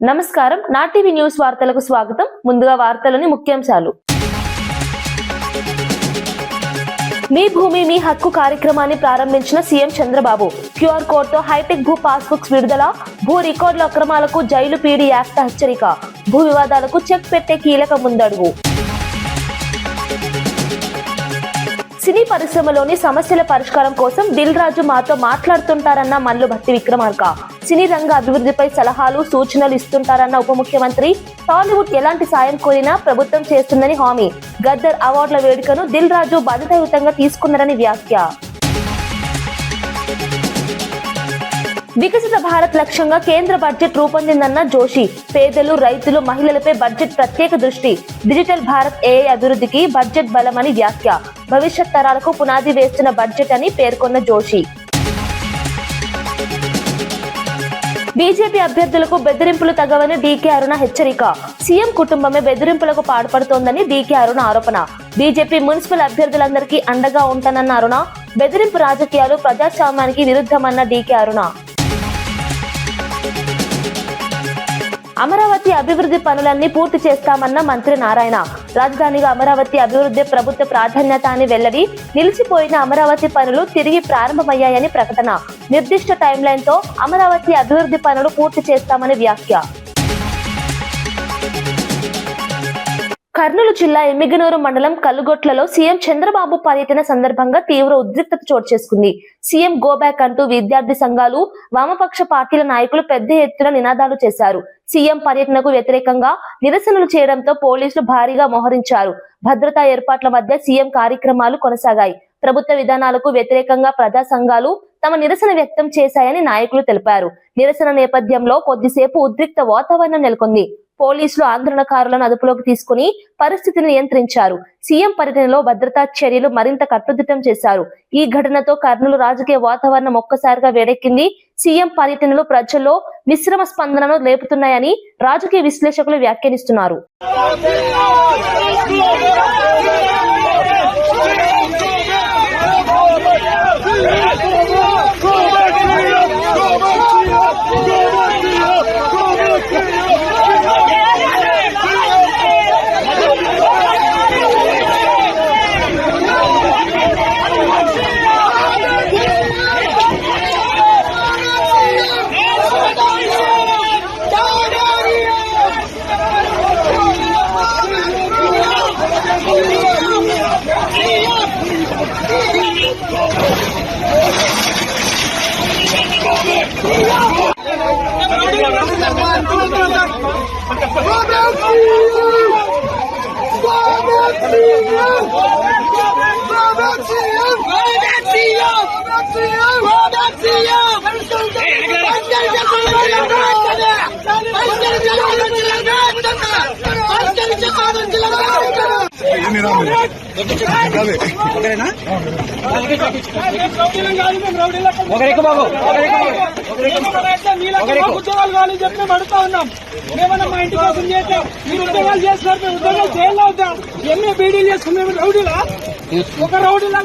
నమస్కారం నా TV news వార్తలకు స్వాగతం. ముందుగా వార్తలోని ముఖ్యాంశాలు. మీ భూమి మీ హక్కు కార్యక్రమాన్ని ప్రారంభించిన సీఎం చంద్రబాబు. క్యూఆర్ కోడ్ తో హైటెక్ భూ పాస్బుక్స్ విడుదల. భూ రికార్డుల అక్రమాలకు జైలు పీడీ యాక్ట్ హెచ్చరిక. భూ వివాదాలకు చెక్ పెట్టే కీలక ముందడుగు. సినీ పరిశ్రమలోని సమస్యల పరిష్కారం కోసం దిల్ రాజు మాతో మాట్లాడుతుంటారన్న మల్లు భట్టి విక్రమార్క. సినీ రంగ అభివృద్ధిపై సలహాలు సూచనలు ఇస్తుంటారన్న ఉప ముఖ్యమంత్రి. టాలీవుడ్ ఎలాంటి సాయం కోరినా ప్రభుత్వం చేస్తుందని హామీ. గద్దర్ అవార్డుల వేడుకను దిల్ రాజు బాధ్యతాయుతంగా తీసుకున్నారని వ్యాఖ్య. వికసిత భారత్ లక్ష్యంగా కేంద్ర బడ్జెట్ రూపొందిందన్న జోషి. పేదలు, రైతులు, మహిళలపై బడ్జెట్ ప్రత్యేక దృష్టి. డిజిటల్ భారత్ ఏఐ అభివృద్ధికి బడ్జెట్ బలమని వ్యాఖ్య. భవిష్యత్ తరాలకు పునాది వేస్తున్న బడ్జెట్ అని పేర్కొన్న జోషి. బీజేపీ అభ్యర్థులకు బెదిరింపులు తగవని డీకే అరుణ హెచ్చరిక. సీఎం కుటుంబమే బెదిరింపులకు పాల్పడుతోందని డీకే అరుణ ఆరోపణ. బీజేపీ మున్సిపల్ అభ్యర్థులందరికీ అండగా ఉంటానన్న అరుణ. బెదిరింపు రాజకీయాలు ప్రజాస్వామ్యానికి విరుద్ధమన్న డీకే అరుణ. అమరావతి అభివృద్ధి పనులన్నీ పూర్తి చేస్తామన్న మంత్రి నారాయణ. రాజధానిగా అమరావతి అభివృద్ధి ప్రభుత్వ ప్రాధాన్యత అని వెల్లడి. నిలిచిపోయిన అమరావతి పనులు తిరిగి ప్రారంభమయ్యాయని ప్రకటన. నిర్దిష్ట టైంలైన్ తో అమరావతి అభివృద్ధి పనులు పూర్తి చేస్తామని వ్యాఖ్య. కర్నూలు జిల్లా ఎమ్మిగనూరు మండలం కల్లుగొట్లలో సీఎం చంద్రబాబు పర్యటన సందర్భంగా తీవ్ర ఉద్రిక్తత చోటు చేసుకుంది. సీఎం గోబ్యాక్ అంటూ విద్యార్థి సంఘాలు, వామపక్ష పార్టీల నాయకులు పెద్ద ఎత్తున నినాదాలు చేశారు. సీఎం పర్యటనకు వ్యతిరేకంగా నిరసనలు చేయడంతో పోలీసులు భారీగా మోహరించారు. భద్రతా ఏర్పాట్ల మధ్య సీఎం కార్యక్రమాలు కొనసాగాయి. ప్రభుత్వ విధానాలకు వ్యతిరేకంగా ప్రజా సంఘాలు తమ నిరసన వ్యక్తం చేశాయని నాయకులు తెలిపారు. నిరసన నేపథ్యంలో కొద్దిసేపు ఉద్రిక్త వాతావరణం నెలకొంది. పోలీసులు ఆందోళనకారులను అదుపులోకి తీసుకుని పరిస్థితిని నియంత్రించారు. సీఎం పర్యటనలో భద్రతా చర్యలు మరింత కట్టుదిట్టం చేశారు. ఈ ఘటనతో కర్నూలు రాజకీయ వాతావరణం ఒక్కసారిగా వేడెక్కింది. సీఎం పర్యటనలు ప్రజల్లో మిశ్రమ స్పందనను లేపుతున్నాయని రాజకీయ విశ్లేషకులు వ్యాఖ్యానిస్తున్నారు. ఉద్యోగాలు కావాలి చెప్పి మేము అడుగుతా ఉన్నాం. మేమన్నా మా ఇంటి కోసం చేస్తాం, మీరు ఉద్యోగాలు చేస్తున్నారు, మేము ఉద్యోగాలు జైల్లో అవుతాం. ఎంఏ బీడీలు చేసుకుని మేము రౌడీలా, ఒక రౌడీలా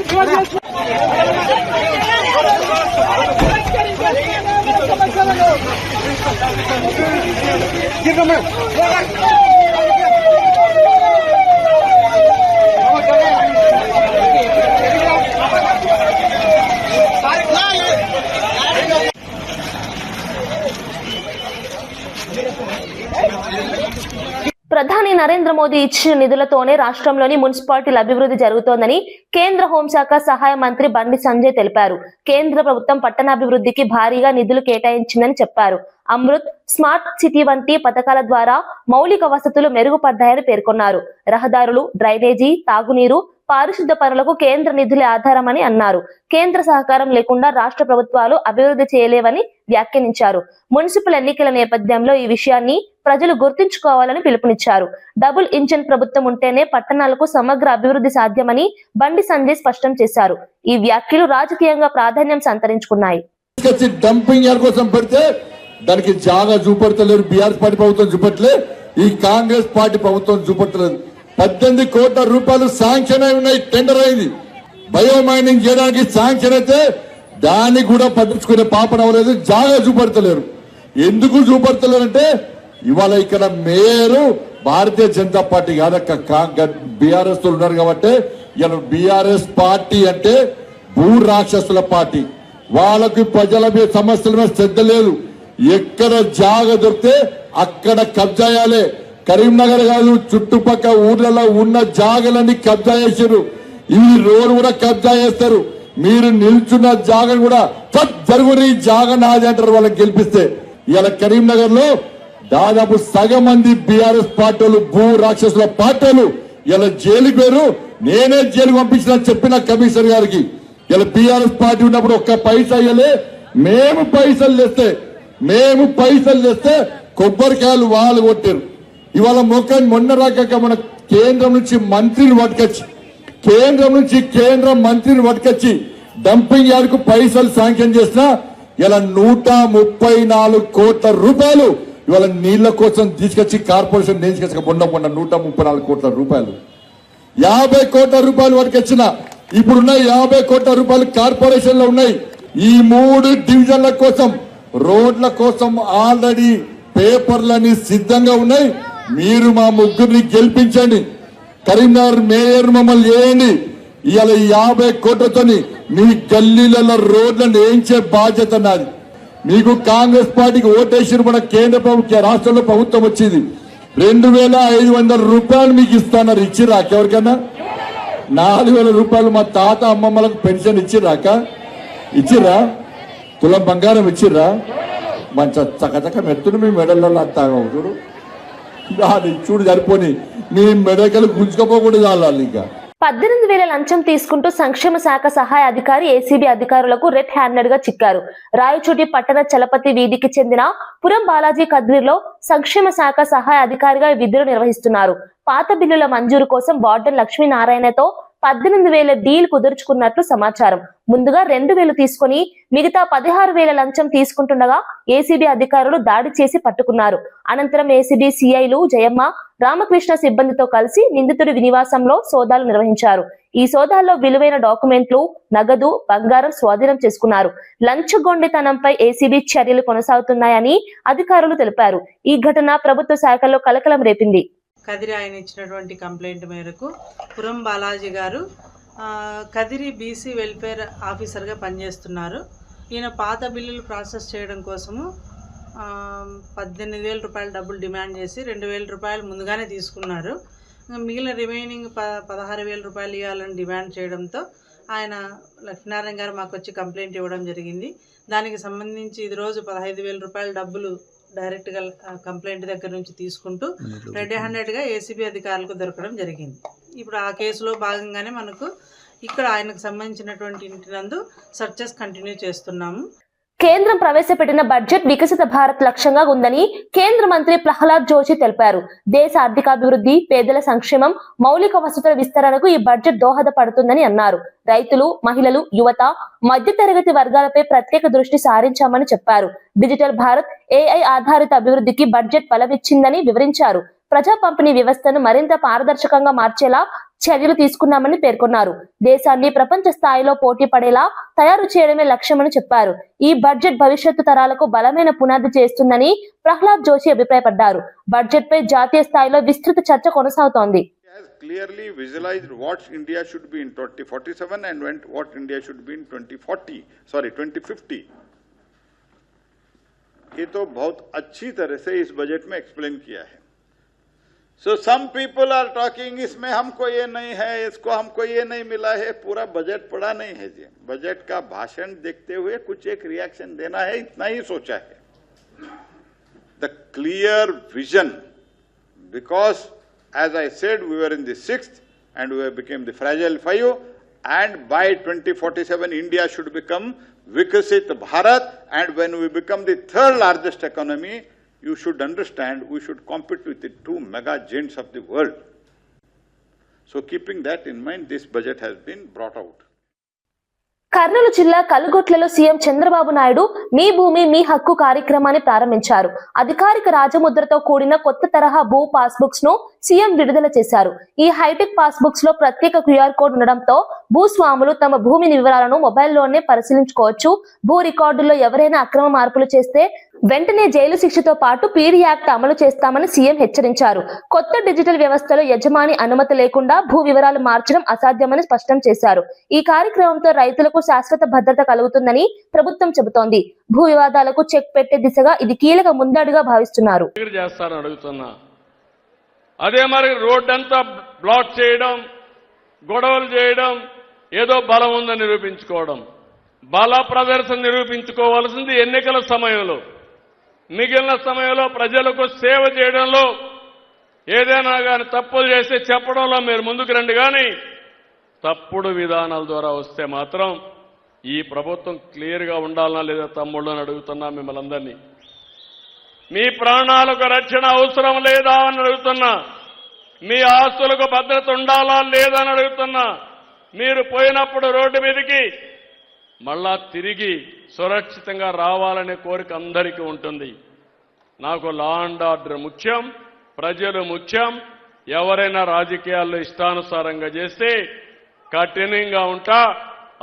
ప్రధాని నరేంద్ర మోదీ ఇచ్చిన నిధులతోనే రాష్ట్రంలోని మున్సిపాలిటీల అభివృద్ధి జరుగుతోందని కేంద్ర హోంశాఖ సహాయ మంత్రి బండి సంజయ్ తెలిపారు. కేంద్ర ప్రభుత్వం పట్టణాభివృద్ధికి భారీగా నిధులు కేటాయించిందని చెప్పారు. అమృత్, స్మార్ట్ సిటీ వంటి పథకాల ద్వారా మౌలిక వసతులు మెరుగుపడ్డాయని పేర్కొన్నారు. రహదారులు, డ్రైనేజీ, తాగునీరు, పారిశుద్ధ పనులకు కేంద్ర నిధులే ఆధారమని అన్నారు. కేంద్ర సహకారం లేకుండా రాష్ట్ర ప్రభుత్వాలు అభివృద్ధి చేయలేవని వ్యాఖ్యానించారు. మున్సిపల్ ఎన్నికల నేపథ్యంలో ఈ విషయాన్ని ప్రజలు గుర్తుంచుకోవాలని పిలుపునిచ్చారు. డబుల్ ఇంజన్ ప్రభుత్వం ఉంటేనే పట్టణాలకు సమగ్ర అభివృద్ధి సాధ్యమని బండి సంజయ్ స్పష్టం చేశారు. ఈ వ్యాఖ్యలు రాజకీయంగా ప్రాధాన్యం సంతరించుకున్నాయి. దానికి జాగా చూపెడతలేరు. బీఆర్ఎస్ పార్టీ ప్రభుత్వం చూపెట్టలే, ఈ కాంగ్రెస్ పార్టీ ప్రభుత్వం చూపెట్టలేదు. 18 కోట్ల రూపాయలు శాంక్షన్ అయి ఉన్నాయి, టెండర్ అయింది. బయో మైనింగ్ చేయడానికి శాంక్షన్ అయితే దాన్ని కూడా పట్టించుకునే పాపన అవ్వలేదు. జాగా చూపెడతలేరు. ఎందుకు చూపెడతలేరు అంటే ఇవాళ ఇక్కడ మేయరు భారతీయ జనతా పార్టీ కాదక్క బీఆర్ఎస్ ఉన్నారు కాబట్టి ఇలా బీఆర్ఎస్ పార్టీ అంటే భూ రాక్షసుల పార్టీ. వాళ్ళకి ప్రజల మీద సమస్యల మీద శ్రద్ధ లేదు. ఎక్కడ జాగ దొరికితే అక్కడ కబ్జా చేయాలి. కరీంనగర్ కాదు, చుట్టుపక్కల ఊర్లలో ఉన్న జాగలన్నీ కబ్జా చేశారు. ఈ రోడ్డు కూడా కబ్జా చేస్తారు. మీరు నిల్చున్న జాగను కూడా జరుగుని జాగ నాది అంటారు వాళ్ళకి గెలిపిస్తే. ఇవాళ కరీంనగర్ లో దాదాపు సగం మంది బీఆర్ఎస్ పార్టీలు భూ రాక్షసుల పార్టీలు ఇలా జైలుకి పేరు. నేనే జైలు పంపించిన చెప్పిన కమిషనర్ గారికి. ఇలా బీఆర్ఎస్ పార్టీ ఉన్నప్పుడు ఒక్క పైసా అయ్యలే. మేము పైసలు తెస్తే కొబ్బరికాయలు వాళ్ళు కొట్టారు. ఇవాళ మొన్న రాక మన కేంద్రం నుంచి మంత్రిని పట్టుకొచ్చి డంపింగ్ యార్డ్ కు పైసలు శాంక్షన్ చేసినా ఇలా 134 కోట్ల రూపాయలు ఇవాళ నీళ్ల కోసం తీసుకొచ్చి కార్పొరేషన్ తీసుకొచ్చి మొన్న 134 కోట్ల రూపాయలు, 50 కోట్ల రూపాయలు పట్టుకొచ్చిన. ఇప్పుడున్న 50 కోట్ల రూపాయలు కార్పొరేషన్ లో ఉన్నాయి. ఈ 3 డివిజన్ల కోసం రోడ్ల కోసం ఆల్రెడీ పేపర్లన్నీ సిద్ధంగా ఉన్నాయి. మీరు మా ముగ్గురిని గెలిపించండి. కరీంనగర్ మేయర్ మమ్మల్ని చేయండి. ఇవాళ 50 కోట్లతోని మీ గల్లీలలో రోడ్లను వేయించే బాధ్యత నాది. మీకు కాంగ్రెస్ పార్టీకి ఓటేసి మన కేంద్ర ప్రభుత్వ రాష్ట్రంలో ప్రభుత్వం వచ్చింది. 2500 రూపాయలు మీకు ఇస్తాన్నారు. ఇచ్చిరాక ఎవరికైనా 4000 రూపాయలు మా తాత అమ్మమ్మలకు పెన్షన్ ఇచ్చిర్రా? తులం బంగారం ఇచ్చిర్రా? మంచి చకచక మెత్తును మీ మెడల్లో అంతా చూడు చూడు సరిపోని మీ మెడకలు గుంజుకపోకూడదు వాళ్ళు. ఇంకా 18,000 లంచం తీసుకుంటూ సంక్షేమ శాఖ సహాయ అధికారి ఏసీబీ అధికారులకు రెడ్ హ్యాండెడ్ గా చిక్కారు. రాయచోటి పట్టణ చలపతి వీధికి చెందిన పురం బాలాజీ కద్రిలో సంక్షేమ శాఖ సహాయ అధికారిగా విధులు నిర్వహిస్తున్నారు. పాత బిల్లుల మంజూరు కోసం వార్డెన్ లక్ష్మీనారాయణతో 18,000 డీల్ కుదుర్చుకున్నట్లు సమాచారం. ముందుగా 2,000 తీసుకుని మిగతా 16,000 లంచం తీసుకుంటుండగా ఏసీబీ అధికారులు దాడి చేసి పట్టుకున్నారు. అనంతరం ఏసీబీ సిఐలు జయమ్మ, రామకృష్ణ సిబ్బందితో కలిసి నిందితుడి నివాసంలో సోదాలు నిర్వహించారు. ఈ సోదాల్లో విలువైన డాక్యుమెంట్లు, నగదు, బంగారం స్వాధీనం చేసుకున్నారు. లంచగొండితనంపై ఏసీబీ చర్యలు కొనసాగుతున్నాయని అధికారులు తెలిపారు. ఈ ఘటన ప్రభుత్వ శాఖల్లో కలకలం రేపింది. కదిరి ఆయన ఇచ్చినటువంటి కంప్లైంట్ మేరకు పురం బాలాజీ గారు కదిరి బీసీ వెల్ఫేర్ ఆఫీసర్గా పనిచేస్తున్నారు. ఈయన పాత బిల్లులు ప్రాసెస్ చేయడం కోసము 18,000 రూపాయల డబ్బులు డిమాండ్ చేసి 2,000 రూపాయలు ముందుగానే తీసుకున్నారు. మిగిలిన రిమైనింగ్ 16,000 రూపాయలు ఇవ్వాలని డిమాండ్ చేయడంతో ఆయన లక్ష్మీనారాయణ గారు మాకు వచ్చి కంప్లైంట్ ఇవ్వడం జరిగింది. దానికి సంబంధించి ఇది రోజు 15,000 రూపాయల డబ్బులు డైరెక్ట్గా కంప్లైంట్ దగ్గర నుంచి తీసుకుంటూ రెడ్ హ్యాండెడ్గా ఏసీబీ అధికారులకు దొరకడం జరిగింది. ఇప్పుడు ఆ కేసులో భాగంగానే మనకు ఇక్కడ ఆయనకు సంబంధించినటువంటి ఇంటి నందు సర్చెస్ కంటిన్యూ చేస్తున్నాము. కేంద్రం ప్రవేశపెట్టిన బడ్జెట్ వికసిత భారత్ లక్ష్యంగా ఉందని కేంద్ర మంత్రి ప్రహ్లాద్ జోషి తెలిపారు. దేశ ఆర్థికాభివృద్ధి, పేదల సంక్షేమం, మౌలిక వసతుల విస్తరణకు ఈ బడ్జెట్ దోహదపడుతుందని అన్నారు. రైతులు, మహిళలు, యువత, మధ్యతరగతి వర్గాలపై ప్రత్యేక దృష్టి సారించామని చెప్పారు. డిజిటల్ భారత్, ఏఐ ఆధారిత అభివృద్ధికి బడ్జెట్ బలమిచ్చిందని వివరించారు. ప్రజా పంపిణీ వ్యవస్థను మరింత పారదర్శకంగా మార్చేలా చర్యలు తీసుకున్నామని పేర్కొన్నారు. దేశాన్ని ప్రపంచ స్థాయిలో పోటీ పడేలా తయారు చేయడమే లక్ష్యమని చెప్పారు. ఈ బడ్జెట్ భవిష్యత్తు తరాలకు బలమైన పునాది చేస్తుందని ప్రహ్లాద్ జోషి అభిప్రాయపడ్డారు. బడ్జెట్ పై జాతీయ స్థాయిలో విస్తృత చర్చ కొనసాగుతోంది. Clearly visualized what India should be in 2047 and what India should be in 2050. ये तो बहुत अच्छी तरह से इस बजट में एक्सप्लेन किया है. So some people are talking इसमें हमको ये नहीं है, इसको हमको ये नहीं मिला है. पूरा बजट पढ़ा नहीं है जी. बजट का भाषण देखते हुए कुछ एक रिएक्शन देना है, इतना ही सोचा है. The clear vision, because as I said, we were in the 6th and we became the fragile 5, and by 2047 India should become Vikasit Bharat, and when we become the 3rd largest economy, you should understand we should compete with the 2 mega giants of the world. So keeping that in mind, this budget has been brought out. Kurnool జిల్లా కలుగొట్లలో CM Chandrababu Naidu మీ భూమి మీ హక్కు కార్యక్రమాన్ని ప్రారంభించారు. అధికారిక రాజముద్రతో కూడిన కొత్త తరహా భూ పాస్ బుక్స్ ను సీఎం విడుదల చేశారు. ఈ హైటెక్ పాస్ బుక్స్ లో ప్రత్యేక క్యూఆర్ కోడ్ ఉండడంతో భూస్వాములు తమ భూమి వివరాలను మొబైల్లోనే పరిశీలించుకోవచ్చు. భూ రికార్డుల్లో ఎవరైనా అక్రమ మార్పులు చేస్తే వెంటనే జైలు శిక్షతో పాటు పీడీ యాక్ట్ అమలు చేస్తామని సీఎం హెచ్చరించారు. కొత్త డిజిటల్ వ్యవస్థలో యజమాని అనుమతి లేకుండా భూ వివరాలు మార్చడం అసాధ్యమని స్పష్టం చేశారు. ఈ కార్యక్రమంతో రైతులకు శాశ్వత భద్రత కలుగుతుందని ప్రభుత్వం చెబుతోంది. భూ వివాదాలకు చెక్ పెట్టే దిశగా ఇది కీలక ముందడుగా భావిస్తున్నారు. అదే మరి రోడ్డంతా బ్లాక్ చేయడం, గొడవలు చేయడం, ఏదో బలం ఉందని నిరూపించుకోవడం. బల ప్రదర్శన నిరూపించుకోవాల్సింది ఎన్నికల సమయంలో. మిగిలిన సమయంలో ప్రజలకు సేవ చేయడంలో ఏదైనా కానీ తప్పులు చేస్తే చెప్పడంలో మీరు ముందుకు రండి. కానీ తప్పుడు విధానాల ద్వారా వస్తే మాత్రం ఈ ప్రభుత్వం క్లియర్గా ఉండాలనా లేదా తమ్ముళ్ళని అడుగుతున్నా మిమ్మల్ని అందరినీ. మీ ప్రాణాలకు రక్షణ అవసరం లేదా అని అడుగుతున్నా. మీ ఆస్తులకు భద్రత ఉండాలా లేదా అని అడుగుతున్నా. మీరు పోయినప్పుడు రోడ్డు మీదకి మళ్ళా తిరిగి సురక్షితంగా రావాలనే కోరిక అందరికీ ఉంటుంది. నాకు లా అండ్ ఆర్డర్ ముఖ్యం, ప్రజలు ముఖ్యం. ఎవరైనా రాజకీయాల్లో ఇష్టానుసారంగా చేస్తే కఠినంగా ఉంటా.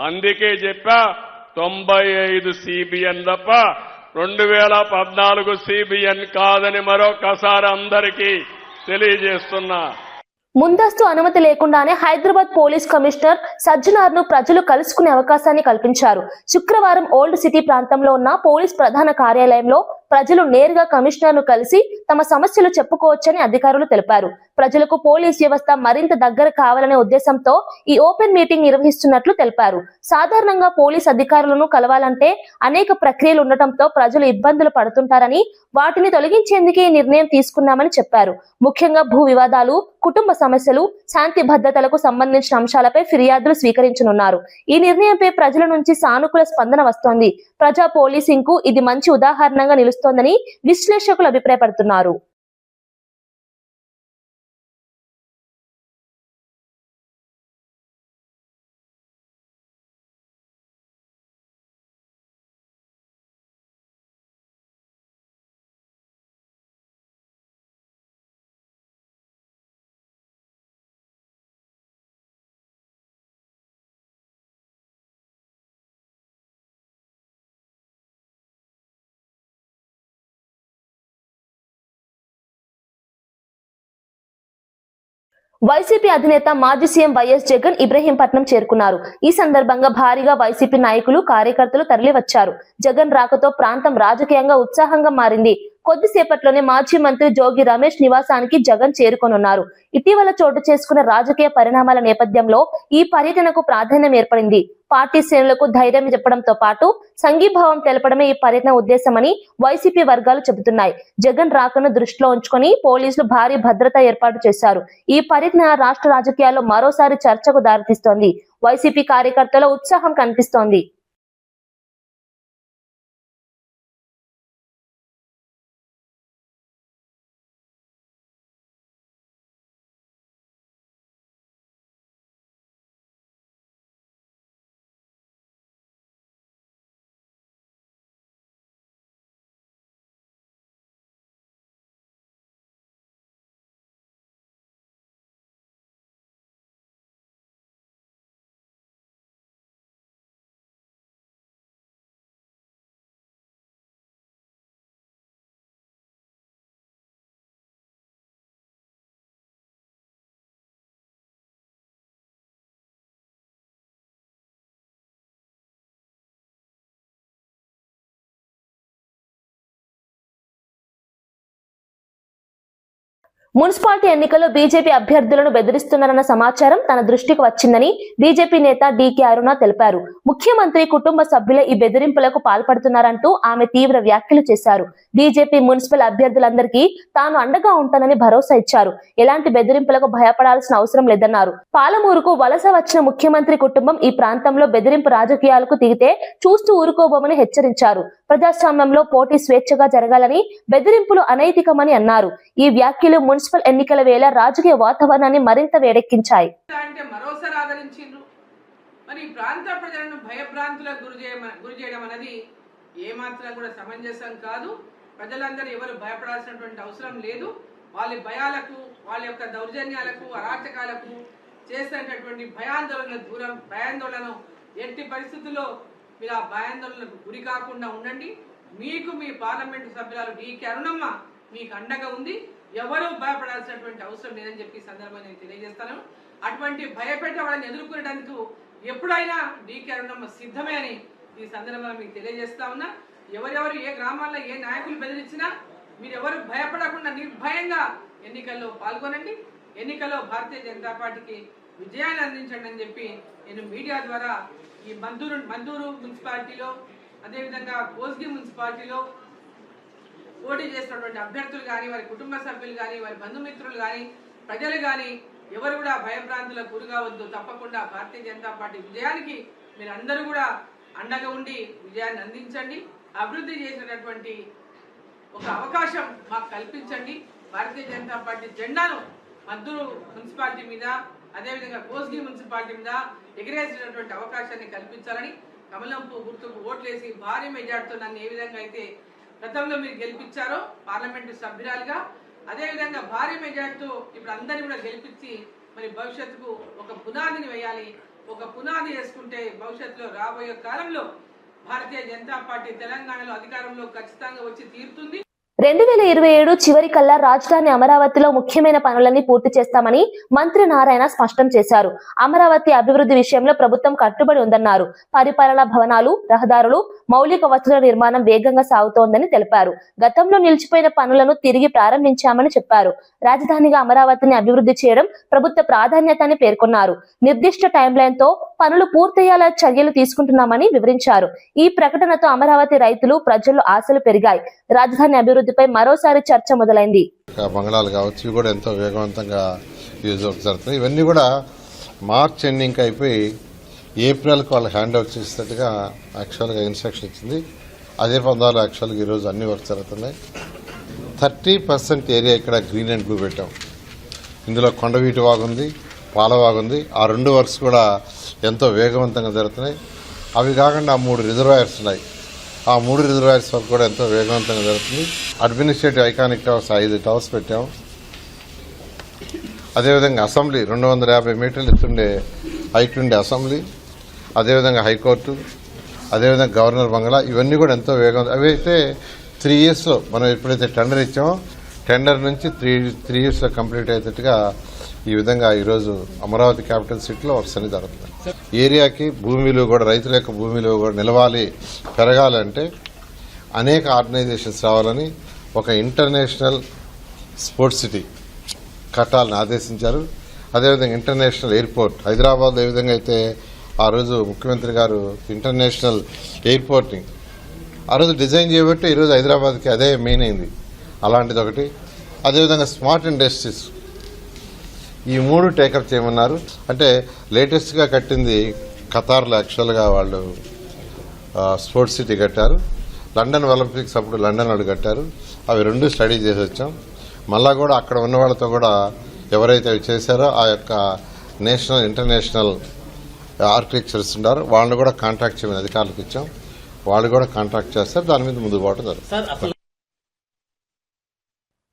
అందుకే చెప్పా 95 CBN తప్ప 2014 CBN కాదని మరొకసారి అందరికీ తెలియజేస్తున్నా. ముందస్తు అనుమతి లేకుండానే హైదరాబాద్ పోలీస్ కమిషనర్ సజ్జనార్ ను ప్రజలు కలుసుకునే అవకాశాన్ని కల్పించారు. శుక్రవారం ఓల్డ్ సిటీ ప్రాంతంలో ఉన్న పోలీస్ ప్రధాన కార్యాలయంలో ప్రజలు నేరుగా కమిషనర్ ను కలిసి తమ సమస్యలు చెప్పుకోవచ్చని అధికారులు తెలిపారు. ప్రజలకు పోలీస్ వ్యవస్థ మరింత దగ్గర కావాలనే ఉద్దేశంతో ఈ ఓపెన్ మీటింగ్ నిర్వహిస్తున్నట్లు తెలిపారు. సాధారణంగా పోలీస్ అధికారులను కలవాలంటే అనేక ప్రక్రియలు ఉండటంతో ప్రజలు ఇబ్బందులు పడుతుంటారని, వాటిని తొలగించేందుకే ఈ నిర్ణయం తీసుకున్నామని చెప్పారు. ముఖ్యంగా భూ వివాదాలు, కుటుంబ సమస్యలు, శాంతి భద్రతలకు సంబంధించిన అంశాలపై ఫిర్యాదులు స్వీకరించనున్నారు. ఈ నిర్ణయంపై ప్రజల నుంచి సానుకూల స్పందన వస్తోంది. ప్రజా పోలీసింగ్ కు ఇది మంచి ఉదాహరణగా నిలుస్తోందని విశ్లేషకులు అభిప్రాయపడుతున్నారు. వైసీపీ అధినేత మాజీ సీఎం వైఎస్ జగన్ ఇబ్రహీంపట్నం చేరుకున్నారు. ఈ సందర్భంగా భారీగా వైసీపీ నాయకులు, కార్యకర్తలు తరలివచ్చారు. జగన్ రాకతో ప్రాంతం రాజకీయంగా ఉత్సాహంగా మారింది. కొద్దిసేపట్లోనే మాజీ మంత్రి జోగి రమేష్ నివాసానికి జగన్ చేరుకోనున్నారు. ఇటీవల చోటు చేసుకున్న రాజకీయ పరిణామాల నేపథ్యంలో ఈ పర్యటనకు ప్రాధాన్యం ఏర్పడింది. పార్టీ శ్రేణులకు ధైర్యం చెప్పడంతో పాటు సంఘీభావం తెలపడమే ఈ పర్యటన ఉద్దేశమని వైసీపీ వర్గాలు చెబుతున్నాయి. జగన్ రాకను దృష్టిలో ఉంచుకొని పోలీసులు భారీ భద్రత ఏర్పాటు చేశారు. ఈ పర్యటన రాష్ట్ర రాజకీయాల్లో మరోసారి చర్చకు దారితీస్తోంది. వైసీపీ కార్యకర్తల ఉత్సాహం కనిపిస్తోంది. మున్సిపాలిటీ ఎన్నికల్లో బీజేపీ అభ్యర్థులను బెదిరిస్తున్నారన్న సమాచారం తన దృష్టికి వచ్చిందని బీజేపీ నేత డీకే అరుణ తెలిపారు. ముఖ్యమంత్రి కుటుంబ సభ్యులే ఈ బెదిరింపులకు పాల్పడుతున్నారంటూ ఆమె తీవ్ర వ్యాఖ్యలు చేశారు. బీజేపీ మున్సిపల్ అభ్యర్థులందరికీ తాను అండగా ఉంటానని భరోసా ఇచ్చారు. ఎలాంటి బెదిరింపులకు భయపడాల్సిన అవసరం లేదన్నారు. పాలమూరుకు వలస వచ్చిన ముఖ్యమంత్రి కుటుంబం ఈ ప్రాంతంలో బెదిరింపు రాజకీయాలకు దిగితే చూస్తూ ఊరుకోబోమని హెచ్చరించారు. ప్రజాస్వామ్యంలో పోటీ స్వేచ్ఛగా జరగాలని, బెదిరింపులు అనైతికమని అన్నారు. ఈ వ్యాఖ్యలు మున్సిపల్ ఎన్నికల వేళ రాజకీయ వాతావరణాన్ని మరింత వేడెక్కించాయి. మరోసారి ఆదరించిండ్రు. మరి మరి ఈ ప్రాంత ప్రజలను భయభ్రాంతులకు గురి చేయడం అనేది ఏమాత్రం కూడా సమంజసం కాదు. ప్రజలందరూ ఎవరు భయపడాల్సినటువంటి అవసరం లేదు. వాళ్ళ భయాలకు, వాళ్ళ యొక్క దౌర్జన్యాలకు, అరాచకాలకు చేసేటటువంటి భయాందోళన ఎట్టి పరిస్థితుల్లో మీరు ఆ భయాందోళనకు గురి కాకుండా ఉండండి. మీకు మీ పార్లమెంటు సభ్యురాలు డీకే అరుణమ్మ మీకు అండగా ఉంది. ఎవరూ భయపడాల్సినటువంటి అవసరం లేదని చెప్పి సందర్భంగా నేను తెలియజేస్తాను. అటువంటి భయపెట్టే వాళ్ళని ఎదుర్కొనేందుకు ఎప్పుడైనా డీకే అరుణమ్మ సిద్ధమే అని ఈ సందర్భంగా మీకు తెలియజేస్తా ఉన్నా. ఎవరెవరు ఏ గ్రామాల్లో ఏ నాయకులు బెదిరించినా మీరెవరు భయపడకుండా నిర్భయంగా ఎన్నికల్లో పాల్గొనండి. ఎన్నికల్లో భారతీయ జనతా పార్టీకి విజయాన్ని అందించండి అని చెప్పి నేను మీడియా ద్వారా ఈ మద్దూరు మున్సిపాలిటీలో, అదేవిధంగా కోస్గి మున్సిపాలిటీలో పోటీ చేసినటువంటి అభ్యర్థులు కానీ, వారి కుటుంబ సభ్యులు కానీ, వారి బంధుమిత్రులు కానీ, ప్రజలు కానీ ఎవరు కూడా భయభ్రాంతులకు గురి కావద్దు. తప్పకుండా భారతీయ జనతా పార్టీ విజయానికి మీరు అందరూ కూడా అండగా ఉండి విజయాన్ని అందించండి. అభివృద్ధి చేసినటువంటి ఒక అవకాశం మాకు కల్పించండి. భారతీయ జనతా పార్టీ జెండాను మద్దూరు మున్సిపాలిటీ మీద, అదేవిధంగా కోస్గి మున్సిపాలిటీ మీద ఎగిరేసినటువంటి అవకాశాన్ని కల్పించాలని కమలం పువ్వు గుర్తుకు ఓట్లేసి భారీ మెజార్టీతో నన్ను ఏ విధంగా అయితే గతంలో మీరు గెలిపించారో పార్లమెంటు సభ్యురాలుగా, అదేవిధంగా భారీ మెజార్టీతో ఇప్పుడు అందరినీ కూడా గెలిపించి మరి భవిష్యత్తుకు ఒక పునాదిని వేయాలి. ఒక పునాది వేసుకుంటే భవిష్యత్తులో రాబోయే కాలంలో భారతీయ జనతా పార్టీ తెలంగాణలో అధికారంలో ఖచ్చితంగా వచ్చి తీరుతుంది. 2027 చివరి కల్లా రాజధాని అమరావతిలో ముఖ్యమైన పనులన్నీ పూర్తి చేస్తామని మంత్రి నారాయణ స్పష్టం చేశారు. అమరావతి అభివృద్ధి విషయంలో ప్రభుత్వం కట్టుబడి ఉందన్నారు. పరిపాలనా భవనాలు, రహదారులు, మౌలిక వసతుల నిర్మాణం వేగంగా సాగుతోందని తెలిపారు. గతంలో నిలిచిపోయిన పనులను తిరిగి ప్రారంభించామని చెప్పారు. రాజధానిగా అమరావతిని అభివృద్ధి చేయడం ప్రభుత్వ ప్రాధాన్యత అని పేర్కొన్నారు. నిర్దిష్ట టైంలైన్ తో పనులు పూర్తయ్యేలా చర్యలు తీసుకుంటున్నామని వివరించారు. ఈ ప్రకటనతో అమరావతి రైతులు, ప్రజలు ఆశలు పెరిగాయి. రాజధాని అభివృద్ధిపై మరోసారి చర్చ మొదలైంది. బంగ్లాలు కావచ్చు, ఇవి కూడా ఎంతో వేగవంతంగా యూజ్ జరుగుతున్నాయి. ఇవన్నీ కూడా మార్చ్ ఎండింగ్ అయిపోయి ఏప్రిల్కి వాళ్ళు హ్యాండ్ ఓవర్ చేసేటట్టుగా యాక్చువల్గా ఇన్స్ట్రక్షన్ ఇచ్చింది. అదే పందాలు యాక్చువల్గా ఈరోజు అన్ని వర్క్ జరుగుతున్నాయి. 30% ఏరియా ఇక్కడ గ్రీన్ అండ్ బ్లూ పెట్టాం. ఇందులో కొండవీటి వాగుంది, పాలవాగుంది. ఆ 2 వర్క్స్ కూడా ఎంతో వేగవంతంగా జరుగుతున్నాయి. అవి కాకుండా 3 రిజర్వాయర్స్ ఉన్నాయి. ఆ 3 రిజర్వాయర్స్ వర్క్ కూడా ఎంతో వేగవంతంగా జరుగుతుంది. అడ్మినిస్ట్రేటివ్ ఐకానిక్ టవర్స్ 5 టవర్స్ పెట్టాం. అదేవిధంగా అసెంబ్లీ 250 మీటర్లు ఎత్తుండే హైట్ ఉండే అసెంబ్లీ, అదేవిధంగా హైకోర్టు, అదేవిధంగా గవర్నర్ బంగ్లా, ఇవన్నీ కూడా ఎంతో వేగంగా. అవి అయితే 3 ఇయర్స్లో మనం ఎప్పుడైతే టెండర్ ఇచ్చామో టెండర్ నుంచి 3 ఇయర్స్లో కంప్లీట్ అయ్యేటట్టుగా ఈ విధంగా ఈరోజు అమరావతి క్యాపిటల్ సిటీలో వర్క్స్ అన్ని జరుగుతున్నాయి. ఏరియాకి భూమి విలువ కూడా, రైతుల యొక్క భూమి విలువ కూడా నిలవాలి, పెరగాలంటే అనేక ఆర్గనైజేషన్స్ రావాలని ఒక ఇంటర్నేషనల్ స్పోర్ట్స్ సిటీ కట్టాలని ఆదేశించారు. అదేవిధంగా ఇంటర్నేషనల్ ఎయిర్పోర్ట్ హైదరాబాద్లో ఏ విధంగా అయితే ఆ రోజు ముఖ్యమంత్రి గారు ఇంటర్నేషనల్ ఎయిర్పోర్ట్ని ఆ రోజు డిజైన్ చేయబట్టి ఈరోజు హైదరాబాద్కి అదే మెయిన్ అయింది. అలాంటిది ఒకటి. అదేవిధంగా స్మార్ట్ ఇండస్ట్రీస్ ఈ 3 టేకప్ చేయమన్నారు. అంటే లేటెస్ట్గా కట్టింది ఖతార్లో యాక్చువల్గా వాళ్ళు స్పోర్ట్స్ సిటీ కట్టారు. లండన్ ఒలింపిక్స్ అప్పుడు లండన్ వాళ్ళు కట్టారు. అవి 2 స్టడీ చేసి వచ్చాం. మళ్ళా కూడా అక్కడ ఉన్న వాళ్ళతో కూడా ఎవరైతే అవి చేశారో ఆ యొక్క నేషనల్ ఇంటర్నేషనల్ ఆర్కిటెక్చర్స్ ఉన్నారో వాళ్ళని కూడా కాంట్రాక్ట్ చేయమని అధికారులకు ఇచ్చాం. వాళ్ళు కూడా కాంట్రాక్ట్ చేస్తారు. దాని మీద ముందుకు పోవడం జరుగుతుంది.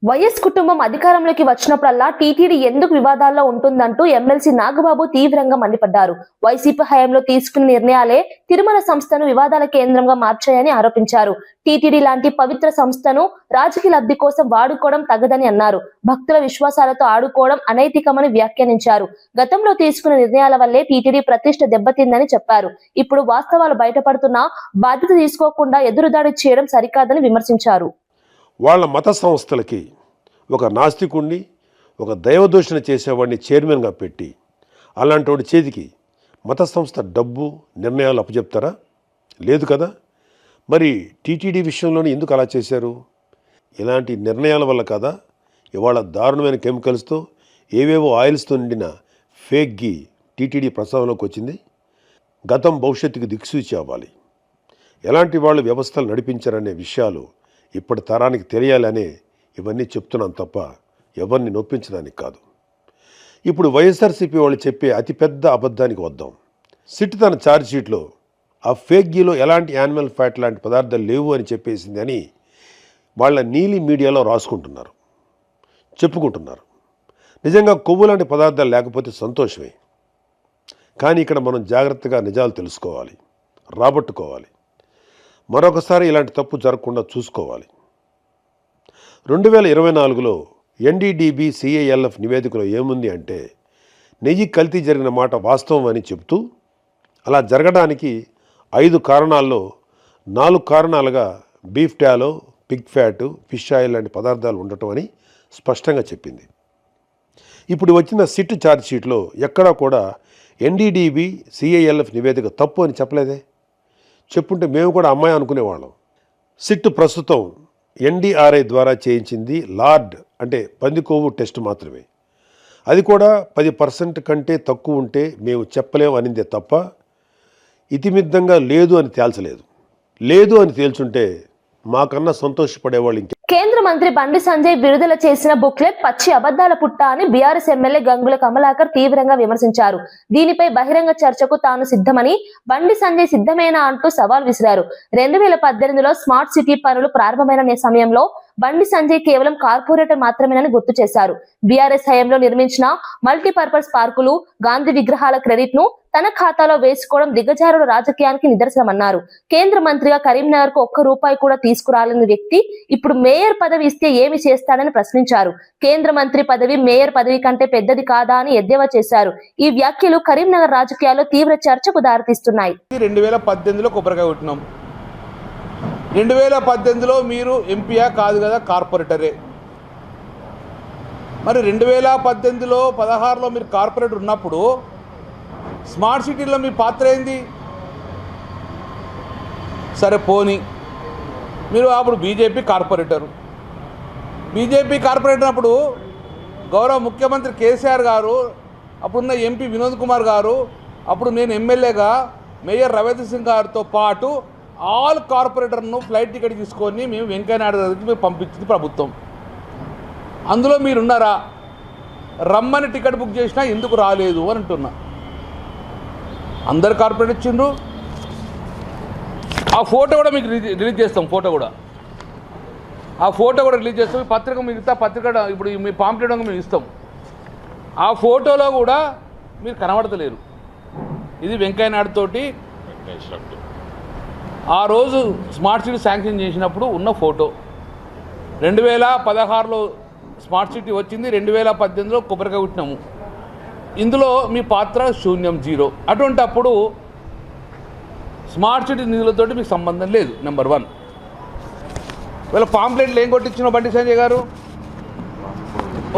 వైఎస్ కుటుంబం అధికారంలోకి వచ్చినప్పుడల్లా టీటీడీ ఎందుకు వివాదాల్లో ఉంటుందంటూ ఎమ్మెల్సీ నాగబాబు తీవ్రంగా మండిపడ్డారు. వైసీపీ హయాంలో తీసుకున్న నిర్ణయాలే తిరుమల సంస్థను వివాదాల కేంద్రంగా మార్చాయని ఆరోపించారు. టీటీడీ లాంటి పవిత్ర సంస్థను రాజకీయ లబ్ధి కోసం వాడుకోవడం తగదని అన్నారు. భక్తుల విశ్వాసాలతో ఆడుకోవడం అనైతికమని వ్యాఖ్యానించారు. గతంలో తీసుకున్న నిర్ణయాల వల్లే టీటీడీ ప్రతిష్ట దెబ్బతిందని చెప్పారు. ఇప్పుడు వాస్తవాలు బయటపడుతున్నా బాధ్యత తీసుకోకుండా ఎదురుదాడి చేయడం సరికాదని విమర్శించారు. వాళ్ళ మత సంస్థలకి ఒక నాస్తికుణ్ణి, ఒక దైవదూషణ చేసేవాడిని చైర్మన్గా పెట్టి అలాంటి వాడి చేతికి మత సంస్థ డబ్బు, నిర్ణయాలు అప్పచెప్తారా? లేదు కదా. మరి టీటీడీ విషయంలోనే ఎందుకు అలా చేశారు? ఇలాంటి నిర్ణయాల వల్ల కదా ఇవాళ దారుణమైన కెమికల్స్తో, ఏవేవో ఆయిల్స్తో నిండిన ఫేక్ గీ టీటీడీ ప్రస్తావనలోకి వచ్చింది. గతం భవిష్యత్తుకి దిక్సూచి అవ్వాలి. ఎలాంటి వాళ్ళు వ్యవస్థలు నడిపించారనే విషయాలు ఇప్పటి తరానికి తెలియాలనే ఇవన్నీ చెప్తున్నాను తప్ప ఎవరిని నొప్పించడానికి కాదు. ఇప్పుడు వైఎస్ఆర్సీపీ వాళ్ళు చెప్పే అతిపెద్ద అబద్ధానికి వద్దాం. సిట్ తన ఛార్జ్షీట్లో ఆ ఫేక్ గీలో ఎలాంటి యానిమల్ ఫ్యాట్ లాంటి పదార్థాలు లేవు అని చెప్పేసింది అని వాళ్ళ నీలి మీడియాలో రాసుకుంటున్నారు, చెప్పుకుంటున్నారు. నిజంగా కొవ్వు లాంటి పదార్థాలు లేకపోతే సంతోషమే. కానీ ఇక్కడ మనం జాగ్రత్తగా నిజాలు తెలుసుకోవాలి, రాబట్టుకోవాలి. మరొకసారి ఇలాంటి తప్పు జరగకుండా చూసుకోవాలి. 2024లో ఎన్డీడీబీ సిఐఎల్ఎఫ్ నివేదికలో ఏముంది అంటే నెయ్యి కల్తీ జరిగిన మాట వాస్తవం అని చెబుతూ అలా జరగడానికి 5 కారణాల్లో 4 కారణాలుగా beef tallow, pig fat, fish oil లాంటి పదార్థాలు ఉండటం అని స్పష్టంగా చెప్పింది. ఇప్పుడు వచ్చిన సిట్ ఛార్జ్షీట్లో ఎక్కడా కూడా ఎన్డీడీబీ సిఐఎల్ఎఫ్ నివేదిక తప్పు అని చెప్పలేదే. చెప్పుంటే మేము కూడా అమ్మాయి అనుకునేవాళ్ళం. సిట్ ప్రస్తుతం ఎన్డీఆర్ఐ ద్వారా చేయించింది లార్డ్ అంటే పంది కొవ్వు టెస్ట్ మాత్రమే. అది కూడా 10% కంటే తక్కువ ఉంటే మేము చెప్పలేము అనిందే తప్ప ఇతిమిద్దంగా లేదు అని తేల్చలేదు. లేదు అని తేల్చుంటే మాకన్నా సంతోషపడేవాళ్ళు ఇంకే. కేంద్ర మంత్రి బండి సంజయ్ విడుదల చేసిన బుక్లెట్ పచ్చి అబద్దాల పుట్ట అని బీఆర్ఎస్ ఎమ్మెల్యే గంగుల కమలాకర్ తీవ్రంగా విమర్శించారు. దీనిపై బహిరంగ చర్చకు తాను సిద్ధమని, బండి సంజయ్ సిద్ధమేనా అంటూ సవాల్ విసిరారు. 2018లో స్మార్ట్ సిటీ పనులు ప్రారంభమైన సమయంలో బండి సంజయ్ కేవలం కార్పొరేటర్ మాత్రమేనని గుర్తు చేశారు. బీఆర్ఎస్ హయాంలో నిర్మించిన మల్టీపర్పస్ పార్కులు, గాంధీ విగ్రహాల క్రెడిట్ ను తన ఖాతాలో వేసుకోవడం దిగజారుల రాజకీయానికి నిదర్శనమన్నారు. కేంద్ర మంత్రిగా కరీంనగర్ కు ₹1 కూడా తీసుకురాలని వ్యక్తి ఇప్పుడు మేయర్ పదవి ఇస్తే ఏమి చేస్తాడని ప్రశ్నించారు. కేంద్ర మంత్రి పదవి మేయర్ పదవి కంటే పెద్దది కాదా అని ఎద్దేవా చేశారు. ఈ వ్యాఖ్యలు కరీంనగర్ రాజకీయాల్లో తీవ్ర చర్చకు దారితీస్తున్నాయి. 2018లో కొబ్బరికాయ కొట్టినాం. 2018లో మీరు ఎంపీయా కాదు కదా, కార్పొరేటరే. మరి 2018లో 16లో మీరు కార్పొరేటర్ ఉన్నప్పుడు స్మార్ట్ సిటీలో మీ పాత్ర ఏంది? సరే పోనీ, మీరు అప్పుడు బీజేపీ కార్పొరేటర్ అప్పుడు గౌరవ ముఖ్యమంత్రి కేసీఆర్ గారు, అప్పుడున్న ఎంపీ వినోద్ కుమార్ గారు, అప్పుడు నేను ఎమ్మెల్యేగా మేయర్ రవీంద్ర సింగ్ గారితో పాటు ఆల్ కార్పొరేటర్ను ఫ్లైట్ టికెట్ తీసుకొని మేము వెంకయ్యనాయుడు గారికి మేము పంపించింది ప్రభుత్వం. అందులో మీరున్నారా? రమ్మని టికెట్ బుక్ చేసినా ఎందుకు రాలేదు అని అంటున్నా. అందరు కార్పొరేట్ ఇచ్చిండ్రు. ఆ ఫోటో కూడా మీకు రిలీజ్ చేస్తాం. ఆ ఫోటో కూడా రిలీజ్ చేస్తాం. ఈ పత్రిక మిగతా పత్రిక ఇప్పుడు మీ పాంప్లెట్ మేము ఇస్తాం. ఆ ఫోటోలో కూడా మీరు కనబడతలేరు. ఇది వెంకయ్యనాయుడు తోటి ఆ రోజు స్మార్ట్ సిటీ శాంక్షన్ చేసినప్పుడు ఉన్న ఫోటో. 2016లో స్మార్ట్ సిటీ వచ్చింది, 2018లో కొబ్బరికాయ కొట్టినాము. ఇందులో మీ పాత్ర శూన్యం, 0. అటువంటి అప్పుడు స్మార్ట్ సిటీ నిధులతోటి మీకు సంబంధం లేదు. నెంబర్ 1. వీళ్ళ పాంప్లెట్లు ఏం కొట్టించిన బండి సంజయ్ గారు?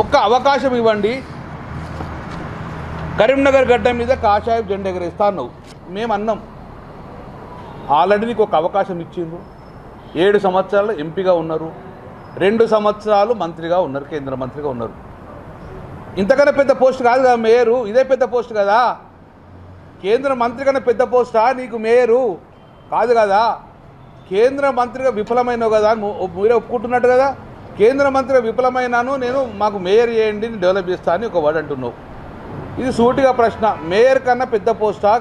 ఒక్క అవకాశం ఇవ్వండి, కరీంనగర్ గడ్డ మీద కాషాయం జెండా ఎగరేస్తా అన్నావు. మేము అన్నాం, ఆల్రెడీ నీకు ఒక అవకాశం ఇచ్చిండ్రు. 7 సంవత్సరాలు ఎంపీగా ఉన్నారు, 2 సంవత్సరాలు మంత్రిగా ఉన్నారు, కేంద్ర మంత్రిగా ఉన్నారు. ఇంతకన్నా పెద్ద పోస్ట్ కాదు కదా మేయరు, ఇదే పెద్ద పోస్ట్ కదా. కేంద్ర మంత్రి కన్నా పెద్ద పోస్టా నీకు మేయరు? కాదు కదా. కేంద్ర మంత్రిగా విఫలమైనావు కదా, మీరే ఒప్పుకుంటున్నట్టు కదా. కేంద్ర మంత్రిగా విఫలమైనాను, నేను మాకు మేయర్ చేయండి, నేను డెవలప్ చేస్తా అని ఒక వర్డ్ అంటున్నావు. ఇది సూటిగా ప్రశ్న. మేయర్ కన్నా పెద్ద పోస్టా,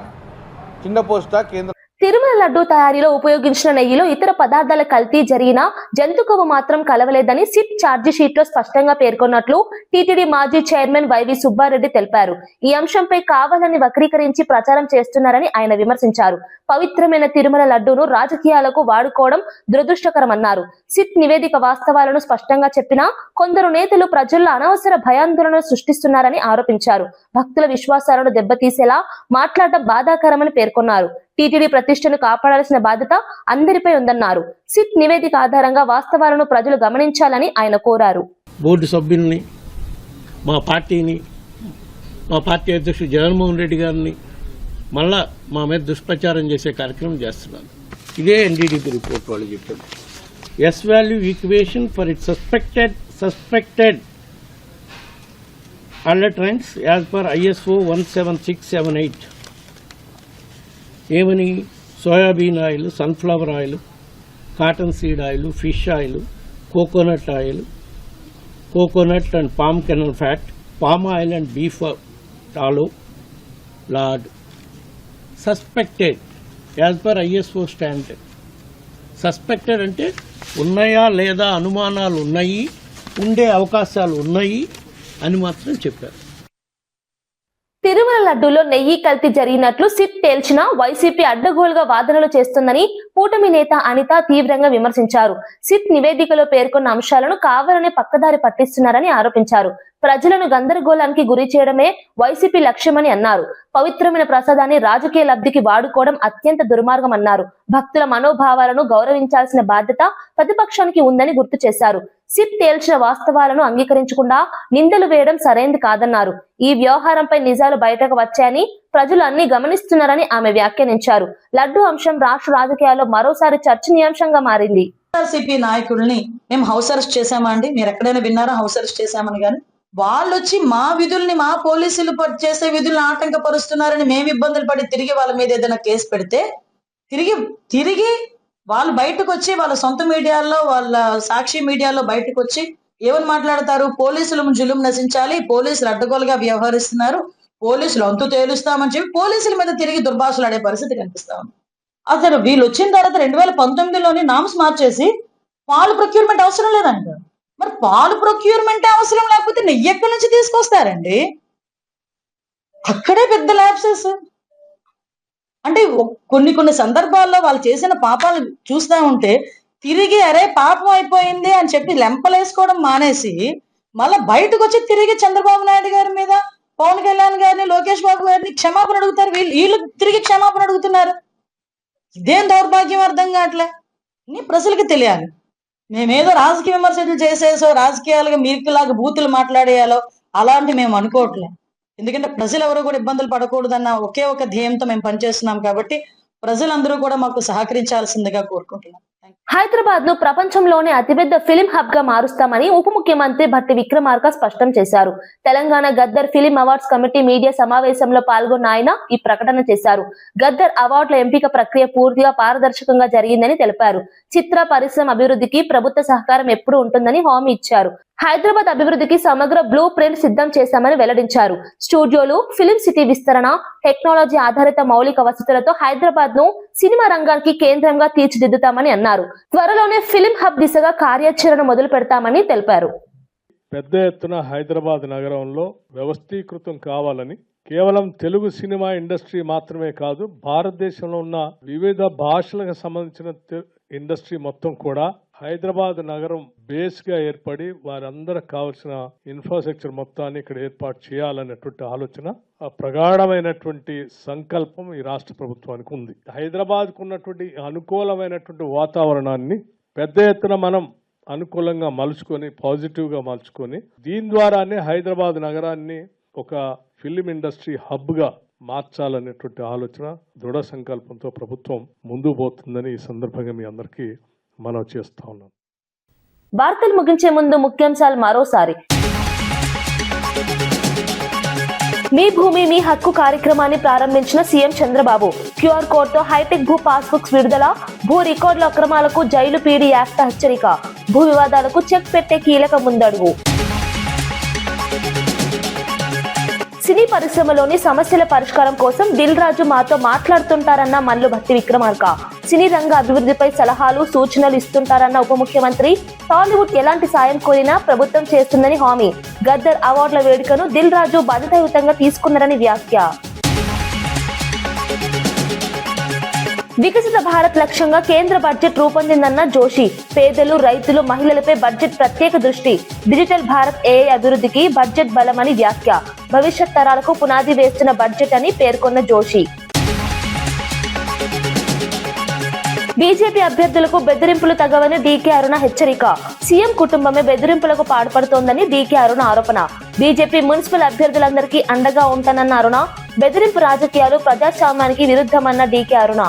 చిన్న పోస్టా కేంద్ర? తిరుమల లడ్డూ తయారీలో ఉపయోగించిన నెయ్యిలో ఇతర పదార్థాల కల్తీ జరిగినా జంతు కొవ్వు మాత్రం కలవలేదని సిట్ ఛార్జీ షీట్ లో స్పష్టంగా పేర్కొన్నట్లు టీటీడీ మాజీ చైర్మన్ వైవి సుబ్బారెడ్డి తెలిపారు. ఈ అంశంపై కావాలని వక్రీకరించి ప్రచారం చేస్తున్నారని ఆయన విమర్శించారు. పవిత్రమైన తిరుమల లడ్డూను రాజకీయాలకు వాడుకోవడం దురదృష్టకరమన్నారు. సిట్ నివేదిక వాస్తవాలను స్పష్టంగా చెప్పినా కొందరు నేతలు ప్రజల్లో అనవసర భయాందోళనలు సృష్టిస్తున్నారని ఆరోపించారు. భక్తుల విశ్వాసాలను దెబ్బతీసేలా మాట్లాడడం బాధాకరమని పేర్కొన్నారు. టీటీడీ ప్రతిష్టను కాపాడాల్సిన బాధ్యత అందరిపై ఉందన్నారు. సిట్ నివేదిక ఆధారంగా వాస్తవాలను ప్రజలు గమనించాలని ఆయన కోరారు. బోర్డు సభ్యుల్ని, మా పార్టీని, మా పార్టీ అధ్యక్షుడు జగన్మోహన్ రెడ్డి గారిని మళ్ళా మా మీద దుష్ప్రచారం చేసే కార్యక్రమం చేస్తున్నారు. ఇదే ఎన్డీడీపీ రిపోర్ట్ వాళ్ళు చెప్పారు. S value equation for it suspected adulterants as per ISO 17678. ఏమని? Soybean oil, sunflower oil, cotton seed oil, fish oil, coconut oil, coconut and palm kernel fat, palm oil and beef tallow, lard, suspected as per ISO standard. Suspected అంటే ఉన్నాయా లేదా అనుమానాలు ఉన్నాయి, ఉండే అవకాశాలు ఉన్నాయి అని మాత్రం చెప్పారు. తిరుమల లడ్డూలో నెయ్యి కల్తీ జరిగినట్లు సిట్ తేల్చిన వైసీపీ అడ్డగోలుగా వాదనలు చేస్తుందని కూటమి నేత అనిత తీవ్రంగా విమర్శించారు. సిట్ నివేదికలో పేర్కొన్న అంశాలను కావాలనే పక్కదారి పట్టిస్తున్నారని ఆరోపించారు. ప్రజలను గందరగోళానికి గురి చేయడమే వైసీపీ లక్ష్యమని అన్నారు. పవిత్రమైన ప్రసాదాన్ని రాజకీయ లబ్ధికి వాడుకోవడం అత్యంత దుర్మార్గం అన్నారు. భక్తుల మనోభావాలను గౌరవించాల్సిన బాధ్యత ప్రతిపక్షానికి ఉందని గుర్తు చేశారు. సిట్ తేల్చిన వాస్తవాలను అంగీకరించకుండా నిందలు వేయడం సరైంది కాదన్నారు. ఈ వ్యవహారంపై నిజాలు బయటకు వచ్చాయని ప్రజలు అన్ని గమనిస్తున్నారని ఆమె వ్యాఖ్యానించారు. లడ్డు అంశం రాష్ట్ర రాజకీయాల్లో మరోసారి చర్చనీయాంశంగా మారింది. సిపి నాయకుల్ని మేము హౌస్ అరెస్ట్ చేశామా అండి? మీరు ఎక్కడైనా విన్నారా హౌస్ అరెస్ట్ చేశామని? కానీ వాళ్ళు వచ్చి మా విధుల్ని, మా పోలీసులు చేసే విధులను ఆటంకపరుస్తున్నారని మేము ఇబ్బందులు పడి తిరిగి వాళ్ళ మీద ఏదైనా కేసు పెడితే తిరిగి వాళ్ళు బయటకు వచ్చి వాళ్ళ సొంత మీడియాల్లో, వాళ్ళ సాక్షి మీడియాలో బయటకు వచ్చి ఏమని మాట్లాడతారు? పోలీసులు జులుం నశించాలి, పోలీసులు అడ్డగోలుగా వ్యవహరిస్తున్నారు, పోలీసులు అంతు తేలుస్తామని చెప్పి పోలీసుల మీద తిరిగి దుర్భాషలు ఆడే పరిస్థితి కనిపిస్తా ఉంది. అసలు వీళ్ళు వచ్చిన తర్వాత 2019లోని నామ్స్ మార్చేసి పాలు ప్రొక్యూర్మెంట్ అవసరం లేదంట. మరి పాలు ప్రొక్యూర్మెంట్ అవసరం లేకపోతే నెయ్యి ఎక్కడి నుంచి తీసుకొస్తారండి? అక్కడే పెద్ద ల్యాప్సెస్. అంటే కొన్ని సందర్భాల్లో వాళ్ళు చేసిన పాపాలు చూస్తూ ఉంటే తిరిగి అరే పాపం అయిపోయింది అని చెప్పి లెంపలేసుకోవడం మానేసి మళ్ళీ బయటకు వచ్చి తిరిగి చంద్రబాబు నాయుడు గారి మీద, పవన్ కళ్యాణ్ గారిని, లోకేష్ బాబు గారిని క్షమాపణ అడుగుతారు. వీళ్ళు తిరిగి క్షమాపణ అడుగుతున్నారు. ఇదేం దౌర్భాగ్యం అర్థం కావట్లే. ప్రజలకి తెలియాలి. మేమేదో రాజకీయ విమర్శలు చేసేసో, రాజకీయాలుగా మీకులాగా బూతులు మాట్లాడేయాలో అలాంటి మేము అనుకోవట్లే. ఎందుకంటే ప్రజలు ఎవరు కూడా ఇబ్బందులు పడకూడదన్న ఒకే ఒక ధ్యేయంతో మేము పనిచేస్తున్నాం. కాబట్టి ప్రజలందరూ కూడా మాకు సహకరించాల్సిందిగా కోరుకుంటున్నాం. హైదరాబాద్ ను ప్రపంచంలోనే అతిపెద్ద ఫిలిం హబ్ గా మారుస్తామని ఉప ముఖ్యమంత్రి భట్టి విక్రమార్క స్పష్టం చేశారు. Telangana Gaddar film awards committee media సమావేశంలో పాల్గొన్న ఆయన ఈ ప్రకటన చేశారు. గద్దర్ అవార్డుల ఎంపిక ప్రక్రియ పూర్తిగా పారదర్శకంగా జరిగిందని తెలిపారు. చిత్ర పరిశ్రమ అభివృద్ధికి ప్రభుత్వ సహకారం ఎప్పుడు ఉంటుందని హామీ ఇచ్చారు. హైదరాబాద్ అభివృద్ధికి సమగ్ర బ్లూ ప్రింట్ సిద్ధం చేశామని వెల్లడించారు. స్టూడియోలు, ఫిలిం సిటీ విస్తరణ, టెక్నాలజీ ఆధారిత మౌలిక వసతులతో హైదరాబాద్ ను సినిమా రంగానికి కేంద్రంగా తీర్చిదిద్దుతామని అన్నారు. త్వరలోనే ఫిలిం హబ్ దిశగా కార్యాచరణ మొదలు పెడతామని తెలిపారు. పెద్ద ఎత్తున హైదరాబాద్ నగరంలో వ్యవస్థీకృతం కావాలని, కేవలం తెలుగు సినిమా ఇండస్ట్రీ మాత్రమే కాదు, భారతదేశంలో ఉన్న వివిధ భాషలకు సంబంధించిన ఇండస్ట్రీ మొత్తం కూడా హైదరాబాద్ నగరం బేస్ గా ఏర్పడి వారందరికి కావాల్సిన ఇన్ఫ్రాస్ట్రక్చర్ మొత్తాన్ని ఇక్కడ ఏర్పాటు చేయాలనేటువంటి ఆలోచన, ప్రగాఢమైనటువంటి సంకల్పం ఈ రాష్ట్ర ప్రభుత్వానికి ఉంది. హైదరాబాద్ కు ఉన్నటువంటి అనుకూలమైనటువంటి వాతావరణాన్ని పెద్ద ఎత్తున మనం అనుకూలంగా మలుచుకొని, పాజిటివ్ గా మలుచుకొని, దీని ద్వారానే హైదరాబాద్ నగరాన్ని ఒక ఫిలిం ఇండస్ట్రీ హబ్ గా మార్చాలనేటువంటి ఆలోచన, దృఢ సంకల్పంతో ప్రభుత్వం ముందుకు పోతుందని ఈ సందర్భంగా మీ అందరికీ మనం చేస్తా ఉన్నాం. వార్తలు ముగించే ముందు ముఖ్యాంశాలు మరోసారి. మీ భూమి మీ హక్కు కార్యక్రమాన్ని ప్రారంభించిన సీఎం చంద్రబాబు. క్యూఆర్ కోడ్ తో హైటెక్ భూ పాస్బుక్స్ విడుదల. భూ రికార్డుల అక్రమాలకు జైలు పీడీ యాక్ట్ హెచ్చరిక. భూ వివాదాలకు చెక్ పెట్టే కీలక ముందడుగు. సినీ పరిశ్రమలోని సమస్యల పరిష్కారం కోసం దిల్ రాజు మాతో మాట్లాడుతుంటారన్న మల్లు భట్టి విక్రమార్క. సినీ రంగ అభివృద్ధిపై సలహాలు, సూచనలు ఇస్తుంటారన్న ఉప ముఖ్యమంత్రి. టాలీవుడ్ ఎలాంటి సాయం కోరినా ప్రభుత్వం చేస్తుందని హామీ. గద్దర్ అవార్డుల వేడుకను దిల్ రాజు బాధ్యతాయుతంగా తీసుకున్నారని వ్యాఖ్య. వికసిత భారత్ లక్ష్యంగా కేంద్ర బడ్జెట్ రూపొందిందన్న జోషి. పేదలు, రైతులు, మహిళలపై బడ్జెట్ ప్రత్యేక దృష్టి. డిజిటల్ భారత్ ఏఐ అభివృద్ధికి బడ్జెట్ బలమని వ్యాఖ్య. భవిష్యత్ తరాలకు పునాది వేస్తున్న బడ్జెట్ అని పేర్కొన్న జోషి. బీజేపీ అభ్యర్థులకు బెదిరింపులు తగవని డీకే అరుణ హెచ్చరిక. సీఎం కుటుంబమే బెదిరింపులకు పాల్పడుతోందని డీకే అరుణ ఆరోపణ. బీజేపీ మున్సిపల్ అభ్యర్థులందరికీ అండగా ఉంటానన్న అరుణ. బెదిరింపు రాజకీయాలు ప్రజాస్వామ్యానికి విరుద్ధమన్న డీకే అరుణ.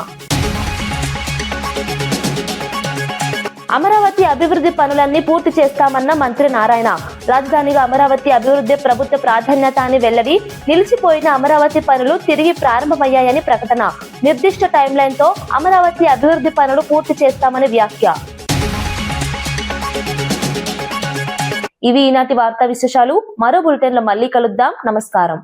అమరావతి అభివృద్ధి పనులన్నీ పూర్తి చేస్తామన్న మంత్రి నారాయణ. రాజధానిగా అమరావతి అభివృద్ధి ప్రభుత్వ ప్రాధాన్యత అని వెల్లడి. నిలిచిపోయిన అమరావతి పనులు తిరిగి ప్రారంభమయ్యాయని ప్రకటన. నిర్దిష్ట టైంలైన్ తో అమరావతి అభివృద్ధి పనులు పూర్తి చేస్తామని వ్యాఖ్య. ఇవి ఈనాటి వార్తా విశేషాలు. మరో బులెటిన్ లో మళ్ళీ కలుద్దాం. నమస్కారం.